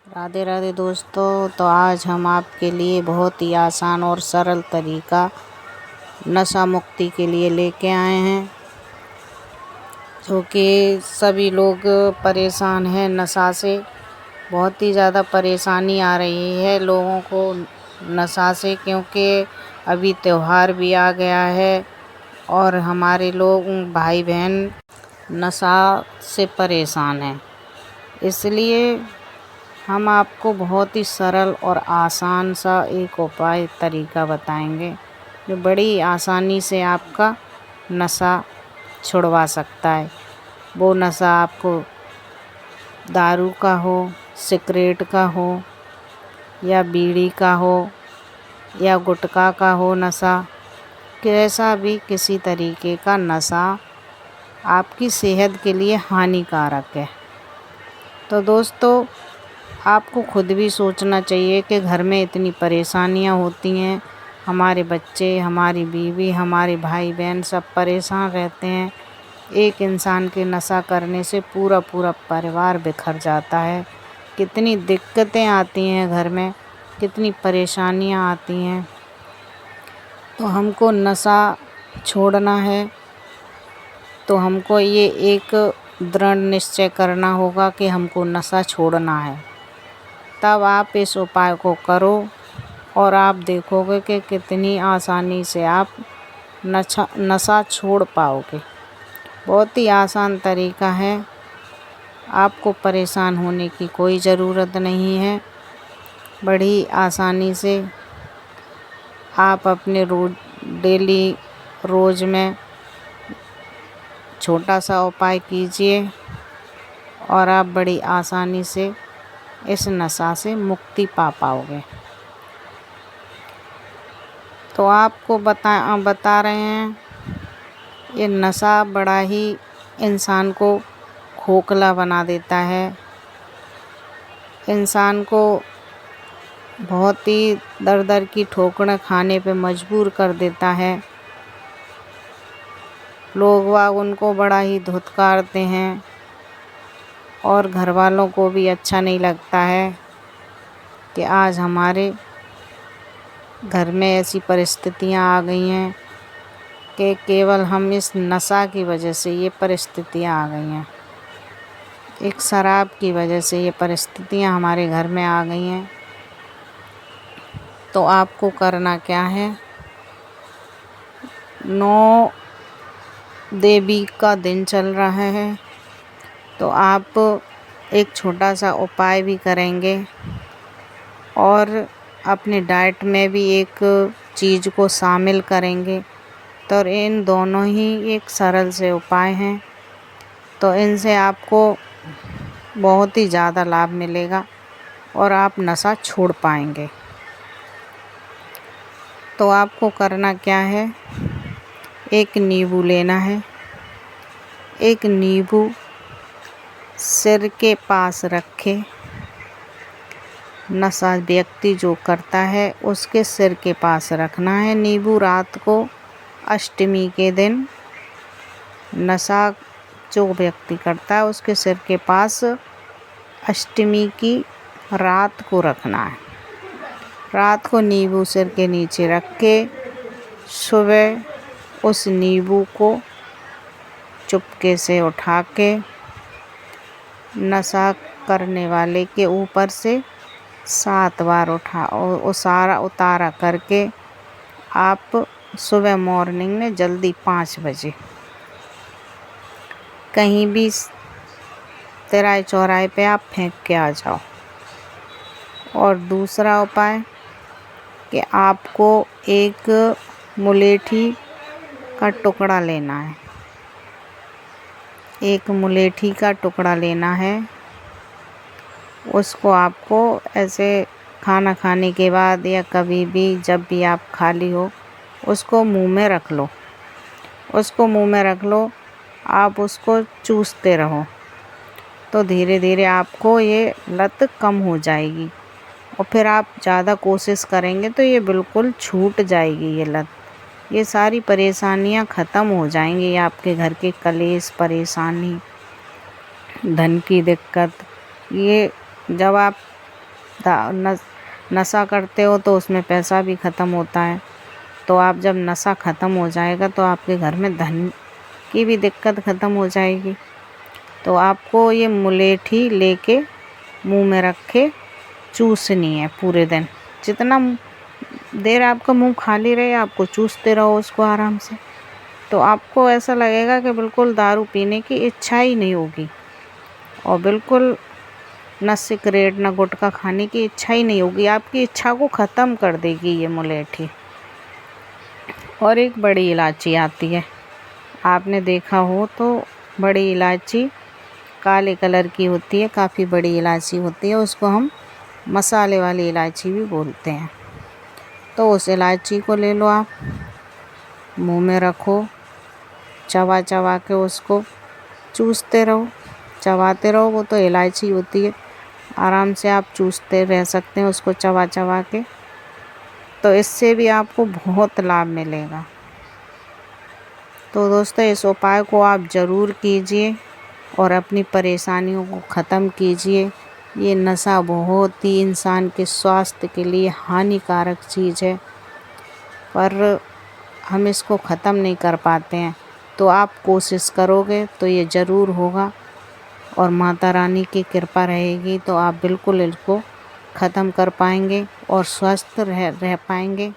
राधे राधे दोस्तों। तो आज हम आपके लिए बहुत ही आसान और सरल तरीका नशा मुक्ति के लिए लेके आए हैं, जो कि सभी लोग परेशान हैं नशा से। बहुत ही ज़्यादा परेशानी आ रही है लोगों को नशा से, क्योंकि अभी त्यौहार भी आ गया है और हमारे लोग भाई बहन नशा से परेशान हैं। इसलिए हम आपको बहुत ही सरल और आसान सा एक उपाय तरीका बताएंगे, जो बड़ी आसानी से आपका नशा छुड़वा सकता है। वो नशा आपको दारू का हो, सिगरेट का हो, या बीड़ी का हो, या गुटखा का हो नशा, कैसा भी किसी तरीके का नशा आपकी सेहत के लिए हानिकारक है। तो दोस्तों, आपको खुद भी सोचना चाहिए कि घर में इतनी परेशानियां होती हैं, हमारे बच्चे, हमारी बीवी, हमारे भाई बहन सब परेशान रहते हैं। एक इंसान के नशा करने से पूरा परिवार बिखर जाता है। कितनी दिक्कतें आती हैं घर में, कितनी परेशानियां आती हैं। तो हमको नशा छोड़ना है तो हमको ये एक दृढ़ निश्चय करना होगा कि हमको नशा छोड़ना है। तब आप इस उपाय को करो और आप देखोगे कि कितनी आसानी से आप नशा छोड़ पाओगे। बहुत ही आसान तरीका है, आपको परेशान होने की कोई ज़रूरत नहीं है। बड़ी आसानी से आप अपने डेली रोज़ में छोटा सा उपाय कीजिए और आप बड़ी आसानी से इस नशा से मुक्ति पा पाओगे। तो आपको बता रहे हैं, ये नशा बड़ा ही इंसान को खोखला बना देता है, इंसान को बहुत ही दर की ठोकरें खाने पे मजबूर कर देता है। लोग वाग उनको बड़ा ही धुतकारते हैं और घर वालों को भी अच्छा नहीं लगता है कि आज हमारे घर में ऐसी परिस्थितियां आ गई हैं कि केवल हम इस नशा की वजह से ये परिस्थितियां आ गई हैं। एक शराब की वजह से ये परिस्थितियां हमारे घर में आ गई हैं। तो आपको करना क्या है, 9 देवी का दिन चल रहा है, तो आप एक छोटा सा उपाय भी करेंगे और अपने डाइट में भी एक चीज़ को शामिल करेंगे। तो इन दोनों ही एक सरल से उपाय हैं, तो इनसे आपको बहुत ही ज़्यादा लाभ मिलेगा और आप नशा छोड़ पाएंगे। तो आपको करना क्या है, एक नींबू लेना है। एक नींबू सिर के पास रखे, नशा व्यक्ति जो करता है उसके सिर के पास रखना है नींबू। रात को अष्टमी के दिन नशा जो व्यक्ति करता है उसके सिर के पास अष्टमी की रात को रखना है। रात को नींबू सिर के नीचे रख के सुबह उस नींबू को चुपके से उठा के नशा करने वाले के ऊपर से 7 बार सारा उतारा करके आप सुबह मॉर्निंग में जल्दी 5 बजे कहीं भी तिराहे चौराहे पे आप फेंक के आ जाओ। और दूसरा उपाय कि आपको एक मुलेठी का टुकड़ा लेना है। एक मुलेठी का टुकड़ा लेना है, उसको आपको ऐसे खाना खाने के बाद या कभी भी जब भी आप खाली हो उसको मुंह में रख लो। उसको मुंह में रख लो, आप उसको चूसते रहो, तो धीरे धीरे आपको ये लत कम हो जाएगी और फिर आप ज़्यादा कोशिश करेंगे तो ये बिल्कुल छूट जाएगी ये लत। ये सारी परेशानियां ख़त्म हो जाएंगी, आपके घर के कलेश, परेशानी, धन की दिक्कत। ये जब आप नशा करते हो तो उसमें पैसा भी ख़त्म होता है। तो आप जब नशा ख़त्म हो जाएगा तो आपके घर में धन की भी दिक्कत ख़त्म हो जाएगी। तो आपको ये मुलेठी लेके मुंह में रख के चूसनी है पूरे दिन। जितना देर आपका मुंह खाली रहे आपको चूसते रहो उसको आराम से। तो आपको ऐसा लगेगा कि बिल्कुल दारू पीने की इच्छा ही नहीं होगी और बिल्कुल न सिगरेट न गुटखा खाने की इच्छा ही नहीं होगी। आपकी इच्छा को ख़त्म कर देगी ये मुलेठी। और एक बड़ी इलायची आती है, आपने देखा हो तो बड़ी इलायची काले कलर की होती है, काफ़ी बड़ी इलायची होती है। उसको हम मसाले वाली इलायची भी बोलते हैं। तो उस इलायची को ले लो, आप मुंह में रखो, चबा चबा के उसको चूसते रहो, चबाते रहो। वो तो इलायची होती है, आराम से आप चूसते रह सकते हैं उसको चबा चबा के। तो इससे भी आपको बहुत लाभ मिलेगा। तो दोस्तों इस उपाय को आप ज़रूर कीजिए और अपनी परेशानियों को ख़त्म कीजिए। ये नशा बहुत ही इंसान के स्वास्थ्य के लिए हानिकारक चीज़ है, पर हम इसको ख़त्म नहीं कर पाते हैं। तो आप कोशिश करोगे तो ये ज़रूर होगा और माता रानी की कृपा रहेगी तो आप बिल्कुल इसको ख़त्म कर पाएंगे और स्वस्थ रह पाएंगे।